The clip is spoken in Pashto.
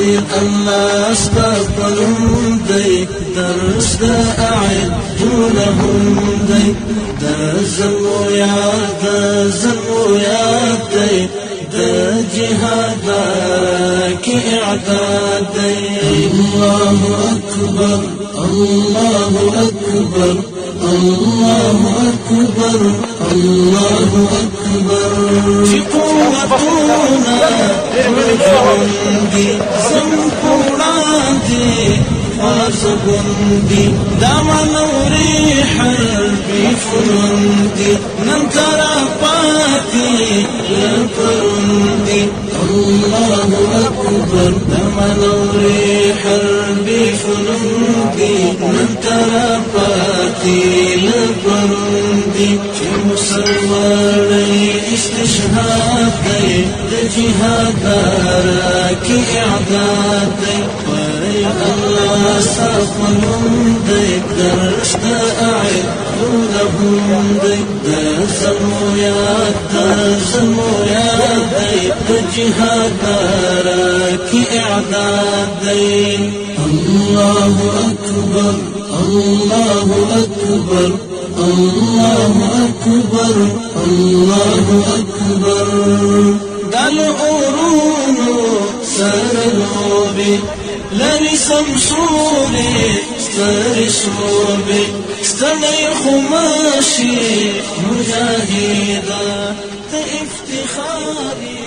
وای الله استغفرهم دی درس دا اعد لهم دی دا زمو یاد دی دا جهاد کی اعداد دی الله اکبر الله اکبر الله أكبر الله أكبر في قوتنا وجندي زنقراتي فارزقندي دام نوري حربي فرندي ننكر باتي لفرندي الله أكبر دام نوري حربي فرندي ننكر باتي لفرندي في مسلماني استشهاد دي جهاد راكي اعداد دي وي الله سافلهم دي درس اعد لهم دي زمو ياد دي جهاد راكي اعداد دي الله اكبر الله أكبر الله أكبر الله أكبر دل أورونو سرلوبي لري سمسوري ستري صوبي ستني خماشي مجاهدا تافتخاري